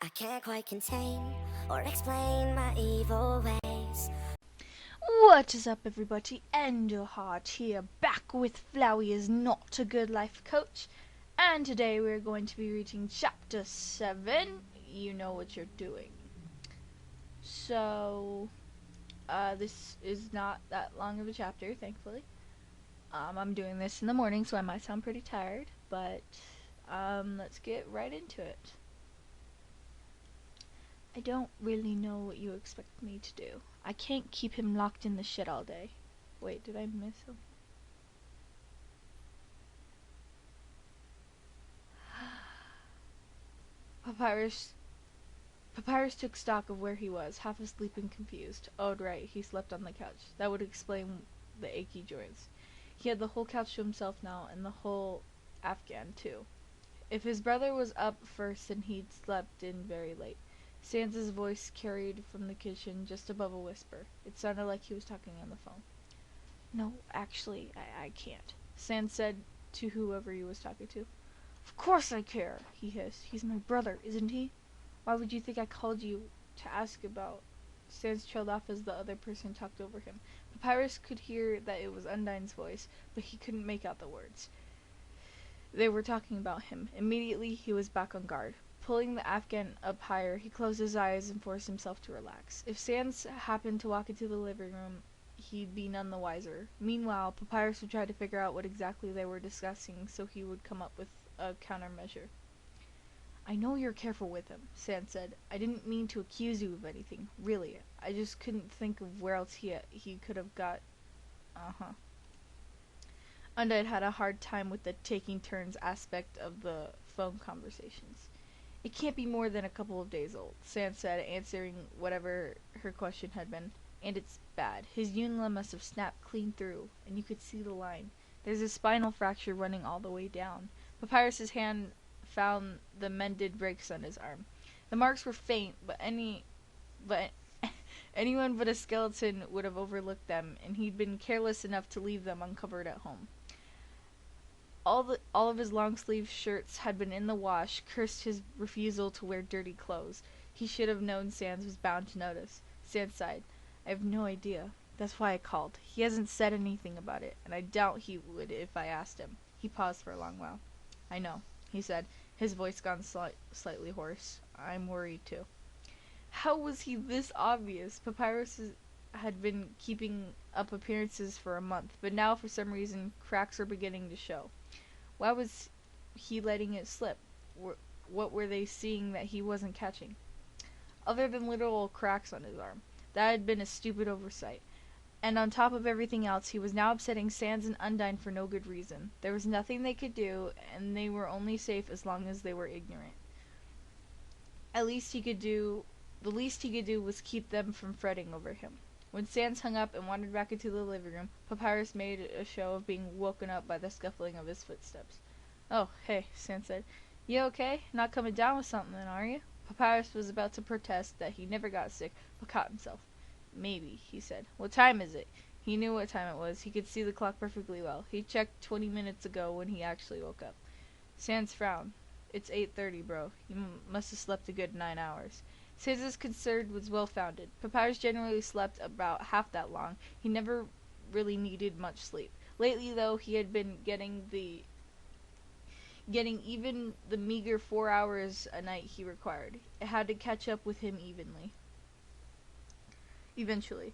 I can't quite contain or explain my evil ways. What is up, everybody? Enderheart here, back with Flowey is not a good life coach, and today we're going to be reading chapter 7. You know what you're doing. So, this is not that long of a chapter, thankfully. I'm doing this in the morning, so I might sound pretty tired, but let's get right into it. I don't really know what you expect me to do. I can't keep him locked in the shed all day. Wait, did I miss him? Papyrus took stock of where he was, half asleep and confused. Oh, right, he slept on the couch. That would explain the achy joints. He had the whole couch to himself now, and the whole Afghan, too. If his brother was up first, then he'd slept in very late. Sans' voice carried from the kitchen just above a whisper. It sounded like he was talking on the phone. No, actually, I can't, Sans said to whoever he was talking to. Of course I care, he hissed. He's my brother, isn't he? Why would you think I called you to ask about? Sans trailed off as the other person talked over him. Papyrus could hear that it was Undine's voice, but he couldn't make out the words. They were talking about him. Immediately, he was back on guard. Pulling the Afghan up higher, he closed his eyes and forced himself to relax. If Sans happened to walk into the living room, he'd be none the wiser. Meanwhile, Papyrus would try to figure out what exactly they were discussing so he would come up with a countermeasure. I know you're careful with him, Sans said. I didn't mean to accuse you of anything, really. I just couldn't think of where else he could have got... Undine had a hard time with the taking turns aspect of the phone conversations. It can't be more than a couple of days old, Sans said, answering whatever her question had been. And it's bad. His unula must have snapped clean through, and you could see the line. There's a spinal fracture running all the way down. Papyrus's hand found the mended breaks on his arm. The marks were faint, but anyone but a skeleton would have overlooked them, and he'd been careless enough to leave them uncovered at home. All of his long-sleeved shirts had been in the wash, cursed his refusal to wear dirty clothes. He should have known Sans was bound to notice. Sans sighed. I have no idea. That's why I called. He hasn't said anything about it, and I doubt he would if I asked him. He paused for a long while. I know, he said, his voice gone slightly hoarse. I'm worried, too. How was he this obvious? Papyrus had been keeping up appearances for a month, but now for some reason cracks were beginning to show. Why was he letting it slip? What were they seeing that he wasn't catching? Other than literal cracks on his arm. That had been a stupid oversight. And on top of everything else, he was now upsetting Sans and Undine for no good reason. There was nothing they could do, and they were only safe as long as they were ignorant. The least he could do was keep them from fretting over him. When Sans hung up and wandered back into the living room, Papyrus made a show of being woken up by the scuffling of his footsteps. Oh, hey, Sans said. You okay? Not coming down with something, are you? Papyrus was about to protest that he never got sick, but caught himself. Maybe, he said. What time is it? He knew what time it was. He could see the clock perfectly well. He checked 20 minutes ago when he actually woke up. Sans frowned. It's 8:30, bro. You must have slept a good 9 hours. Sans' concern was well-founded. Papyrus generally slept about half that long. He never really needed much sleep. Lately, though, he had been getting even the meager 4 hours a night he required. It had to catch up with him eventually.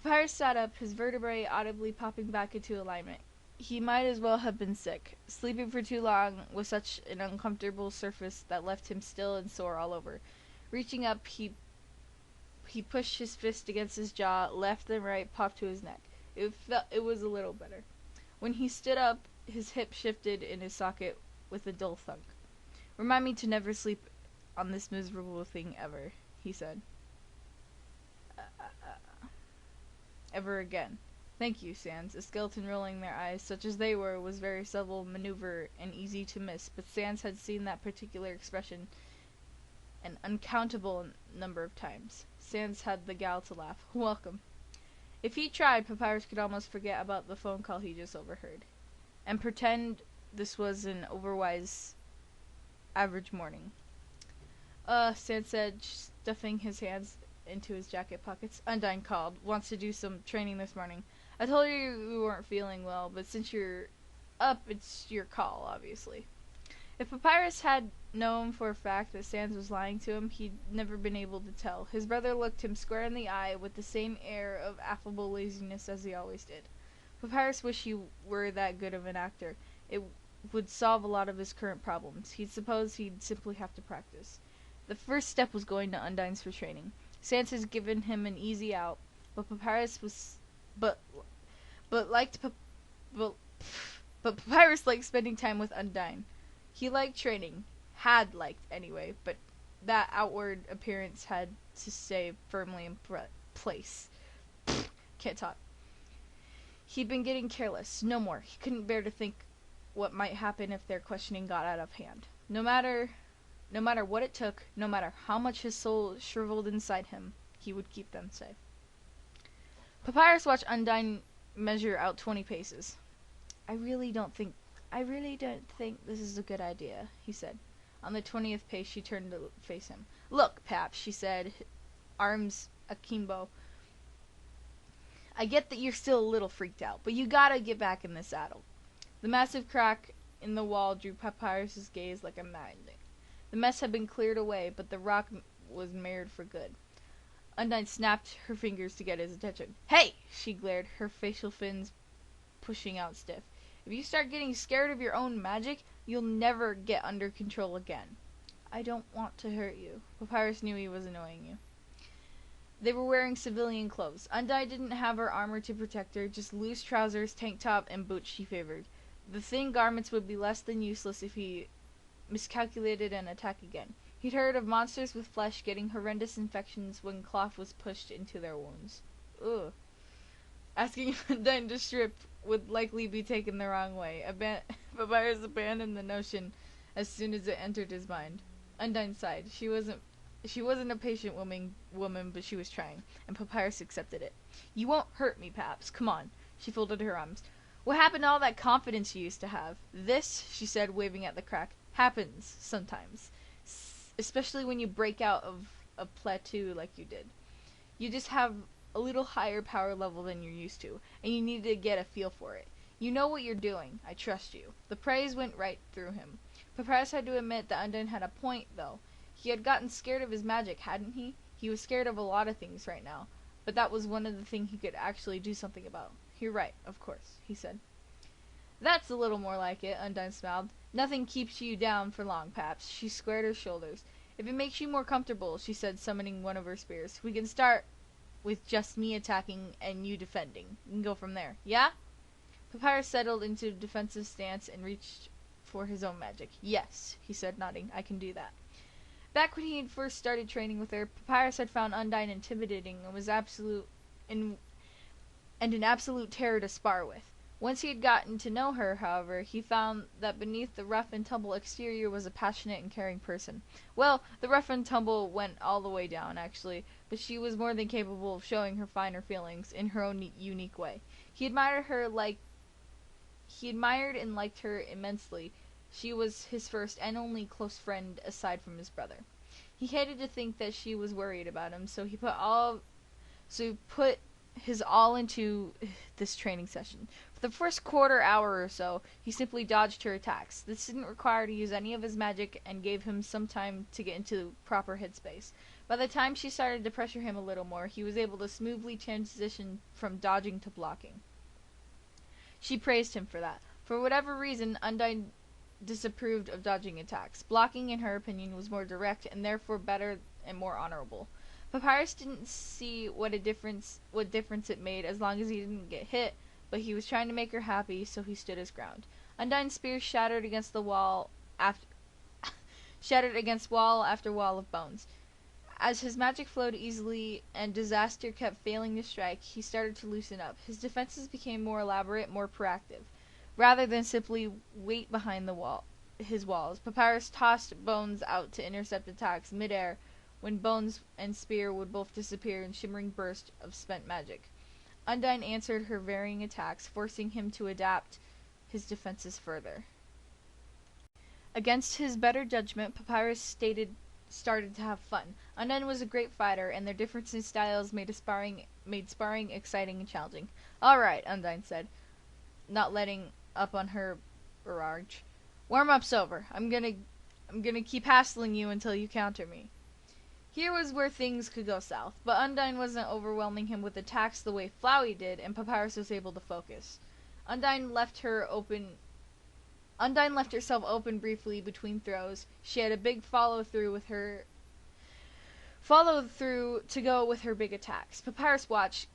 Papyrus sat up, his vertebrae audibly popping back into alignment. He might as well have been sick. Sleeping for too long was such an uncomfortable surface that left him still and sore all over. Reaching up, he pushed his fist against his jaw, left and right popped to his neck. It was a little better. When he stood up, his hip shifted in his socket with a dull thunk. Remind me to never sleep on this miserable thing ever, he said. Ever again. Thank you, Sans. A skeleton rolling their eyes, such as they were, was very subtle maneuver and easy to miss, but Sans had seen that particular expression an uncountable number of times. Sans had the gall to laugh. Welcome. If he tried, Papyrus could almost forget about the phone call he just overheard, and pretend this was an otherwise average morning. Sand said, stuffing his hands into his jacket pockets. Undyne called. Wants to do some training this morning. I told you you weren't feeling well, but since you're up, it's your call, obviously. If Papyrus had known for a fact that Sans was lying to him, he'd never been able to tell. His brother looked him square in the eye with the same air of affable laziness as he always did. Papyrus wished he were that good of an actor. It would solve a lot of his current problems. He'd suppose he'd simply have to practice. The first step was going to Undyne's for training. Sans had given him an easy out, but Papyrus was... But Papyrus liked spending time with Undyne. He liked training. Had liked, anyway, but that outward appearance had to stay firmly in place. Can't talk. He'd been getting careless. No more. He couldn't bear to think what might happen if their questioning got out of hand. No matter what it took, no matter how much his soul shriveled inside him, he would keep them safe. Papyrus watched Undyne measure out 20 paces. I really don't think this is a good idea, he said. On the 20th pace, she turned to face him. Look, Pap, she said, arms akimbo. I get that you're still a little freaked out, but you gotta get back in the saddle. The massive crack in the wall drew Papyrus's gaze like a magnet. The mess had been cleared away, but the rock was marred for good. Undyne snapped her fingers to get his attention. Hey! She glared, her facial fins pushing out stiff. If you start getting scared of your own magic, you'll never get under control again. I don't want to hurt you. Papyrus knew he was annoying you. They were wearing civilian clothes. Undyne didn't have her armor to protect her, just loose trousers, tank top, and boots she favored. The thin garments would be less than useless if he miscalculated and attacked again. He'd heard of monsters with flesh getting horrendous infections when cloth was pushed into their wounds. Ugh. Asking Undyne to strip would likely be taken the wrong way. Papyrus abandoned the notion as soon as it entered his mind. Undyne sighed. She wasn't a patient woman, but she was trying, and Papyrus accepted it. You won't hurt me, Paps. Come on. She folded her arms. What happened to all that confidence you used to have? This, she said, waving at the crack, happens sometimes. Especially when you break out of a plateau like you did. You just have a little higher power level than you're used to, and you need to get a feel for it. You know what you're doing. I trust you. The praise went right through him. Papyrus had to admit that Undyne had a point, though. He had gotten scared of his magic, hadn't he? He was scared of a lot of things right now, but that was one of the things he could actually do something about. You're right, of course, he said. That's a little more like it, Undyne smiled. Nothing keeps you down for long, Paps. She squared her shoulders. If it makes you more comfortable, she said, summoning one of her spears, we can start with just me attacking and you defending. We can go from there. Yeah? Papyrus settled into a defensive stance and reached for his own magic. Yes, he said, nodding. I can do that. Back when he had first started training with her, Papyrus had found Undyne intimidating and was an absolute terror to spar with. Once he had gotten to know her, however, he found that beneath the rough and tumble exterior was a passionate and caring person. Well, the rough and tumble went all the way down, actually, but she was more than capable of showing her finer feelings in her own unique way. He admired and liked her immensely. She was his first and only close friend aside from his brother. He hated to think that she was worried about him, so he put his all into this training session. For the first quarter hour or so, he simply dodged her attacks. This didn't require to use any of his magic and gave him some time to get into proper headspace. By the time she started to pressure him a little more, he was able to smoothly transition from dodging to blocking. She praised him for that. For whatever reason, Undyne disapproved of dodging attacks. Blocking, in her opinion, was more direct and therefore better and more honorable. Papyrus didn't see what difference it made as long as he didn't get hit, but he was trying to make her happy, so he stood his ground. Undyne's spear shattered against wall after wall of bones. As his magic flowed easily and disaster kept failing to strike, he started to loosen up. His defenses became more elaborate, more proactive. Rather than simply wait behind his walls, Papyrus tossed Bones out to intercept attacks midair, when Bones and Spear would both disappear in shimmering bursts of spent magic. Undyne answered her varying attacks, forcing him to adapt his defenses further. Against his better judgment, Papyrus stated started to have fun. Undyne was a great fighter, and their difference in styles made sparring exciting and challenging. "Alright," Undyne said, not letting up on her barrage. "Warm-up's over. I'm gonna keep hassling you until you counter me." Here was where things could go south, but Undyne wasn't overwhelming him with attacks the way Flowey did, and Papyrus was able to focus. Undyne left herself open briefly between throws. She had a big follow through to go with her big attacks. Papyrus watched,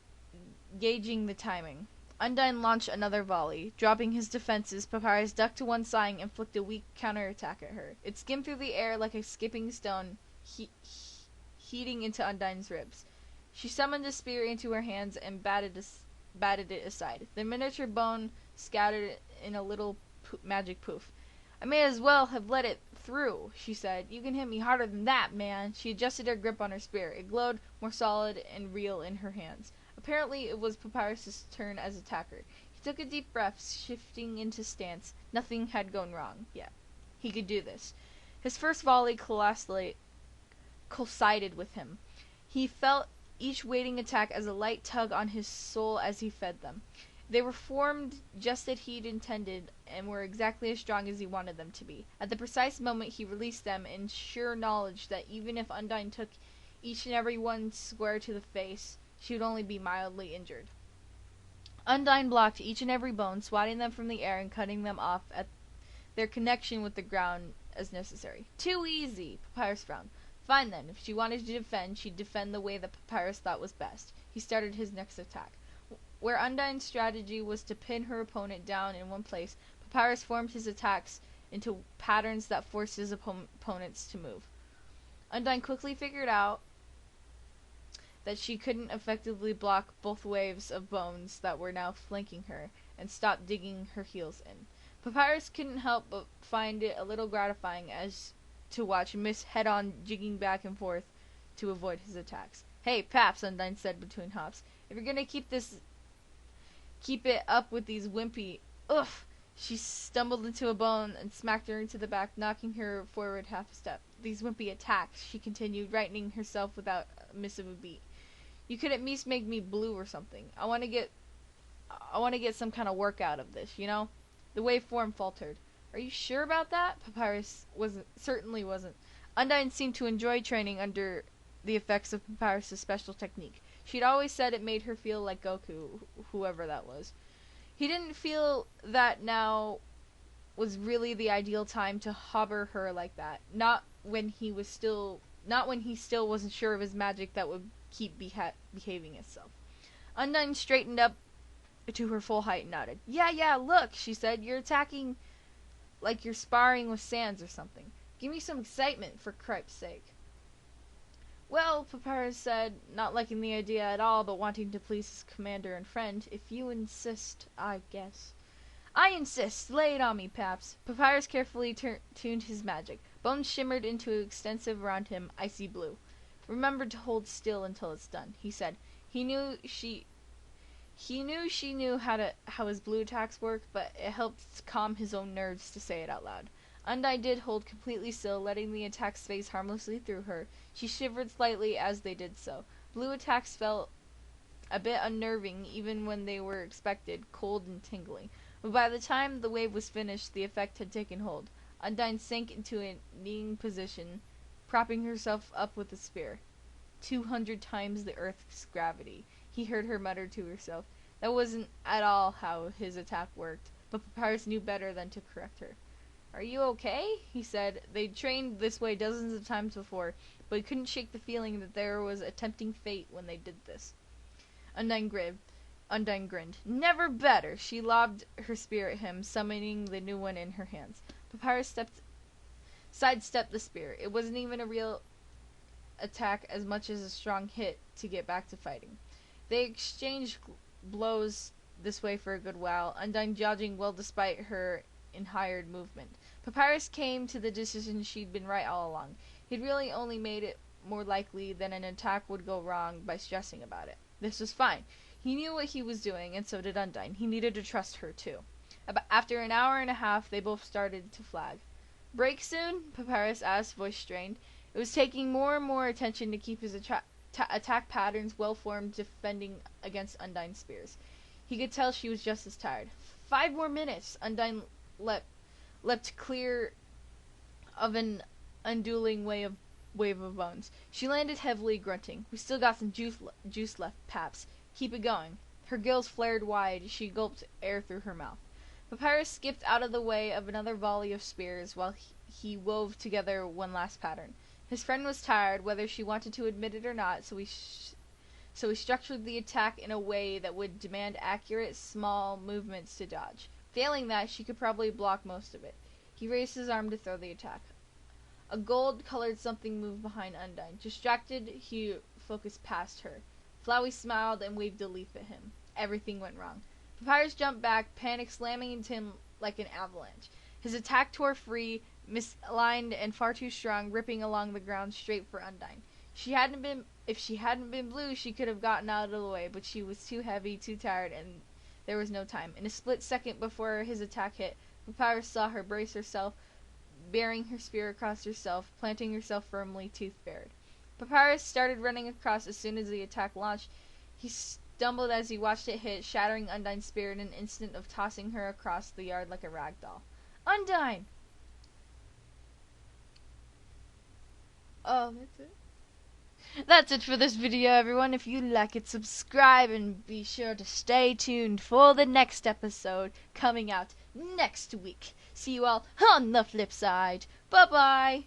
gauging the timing. Undyne launched another volley. Dropping his defenses, Papyrus ducked to one side and flicked a weak counterattack at her. It skimmed through the air like a skipping stone, heating into Undyne's ribs. She summoned a spear into her hands and batted it aside. The miniature bone scattered in a little magic poof. "I may as well have let it through," she said. "You can hit me harder than that, man." She adjusted her grip on her spear. It glowed more solid and real in her hands. Apparently it was Papyrus' turn as attacker. He took a deep breath, shifting into stance. Nothing had gone wrong yet. He could do this. His first volley coincided with him. He felt each waiting attack as a light tug on his soul as he fed them. They were formed just as he'd intended and were exactly as strong as he wanted them to be. At the precise moment he released them, in sure knowledge that even if Undyne took each and every one square to the face, she would only be mildly injured. Undyne blocked each and every bone, swatting them from the air and cutting them off at their connection with the ground as necessary. "Too easy," Papyrus frowned. "Fine then, if she wanted to defend, she'd defend the way that Papyrus thought was best." He started his next attack. Where Undyne's strategy was to pin her opponent down in one place, Papyrus formed his attacks into patterns that forced his opponents to move. Undyne quickly figured out that she couldn't effectively block both waves of bones that were now flanking her, and stopped digging her heels in. Papyrus couldn't help but find it a little gratifying as to watch Miss head-on jigging back and forth to avoid his attacks. "Hey, Paps," Undyne said between hops, "if you're gonna keep it up with these wimpy..." Ugh! She stumbled into a bone and smacked her into the back, knocking her forward half a step. "These wimpy attacks," she continued, rightening herself without a miss of a beat. "You could at least make me blue or something. I want to get some kind of work out of this, you know?" The wave form faltered. "Are you sure about that?" Papyrus certainly wasn't. Undyne seemed to enjoy training under the effects of Papyrus' special technique. She'd always said it made her feel like Goku, whoever that was. He didn't feel that now was really the ideal time to hobber her like that. Not when he still wasn't sure of his magic that would keep behaving itself. Undyne straightened up to her full height and nodded. Yeah, look," she said. "You're attacking like you're sparring with Sans or something. Give me some excitement, for cripe's sake." "Well," Papyrus said, not liking the idea at all, but wanting to please his commander and friend, "if you insist, I guess." "I insist! Lay it on me, Paps." Papyrus carefully tuned his magic. Bones shimmered into extensive around him, icy blue. "Remember to hold still until it's done," he said. He knew she knew how his blue attacks worked, but it helped calm his own nerves to say it out loud. Undyne did hold completely still, letting the attacks phase harmlessly through her. She shivered slightly as they did so. Blue attacks felt a bit unnerving even when they were expected, cold and tingling. But by the time the wave was finished, the effect had taken hold. Undyne sank into a kneeling position, propping herself up with a spear. 200 times the Earth's gravity, he heard her mutter to herself. That wasn't at all how his attack worked, but Papyrus knew better than to correct her. "Are you okay?" he said. They'd trained this way dozens of times before, but he couldn't shake the feeling that there was a tempting fate when they did this. Undyne grinned. "Never better!" She lobbed her spear at him, summoning the new one in her hands. Papyrus sidestepped the spear. It wasn't even a real attack as much as a strong hit to get back to fighting. They exchanged blows this way for a good while, Undyne dodging well despite her hired movement. Papyrus came to the decision she'd been right all along. He'd really only made it more likely that an attack would go wrong by stressing about it. This was fine. He knew what he was doing, and so did Undyne. He needed to trust her, too. After an hour and a half, they both started to flag. "Break soon?" Papyrus asked, voice strained. It was taking more and more attention to keep his attack patterns well-formed, defending against Undyne's spears. He could tell she was just as tired. 5 more minutes! Undyne leapt clear of an undulating wave of bones. She landed heavily, grunting. "We still got some juice left, Paps. Keep it going." Her gills flared wide. She gulped air through her mouth. Papyrus skipped out of the way of another volley of spears while he wove together one last pattern. His friend was tired, whether she wanted to admit it or not, so he structured the attack in a way that would demand accurate, small movements to dodge. Failing that, she could probably block most of it. He raised his arm to throw the attack. A gold-colored something moved behind Undyne. Distracted, he focused past her. Flowey smiled and waved a leaf at him. Everything went wrong. Papyrus jumped back, panic slamming into him like an avalanche. His attack tore free, misaligned and far too strong, ripping along the ground straight for Undyne. If she hadn't been blue, she could have gotten out of the way, but she was too heavy, too tired, and there was no time. In a split second before his attack hit, Papyrus saw her brace herself, bearing her spear across herself, planting herself firmly, tooth bared. Papyrus started running across as soon as the attack launched. He stumbled as he watched it hit, shattering Undyne's spear in an instant of tossing her across the yard like a rag doll. Undyne! Oh, that's it. That's it for this video, everyone. If you like it, subscribe and be sure to stay tuned for the next episode coming out next week. See you all on the flip side. Bye-bye.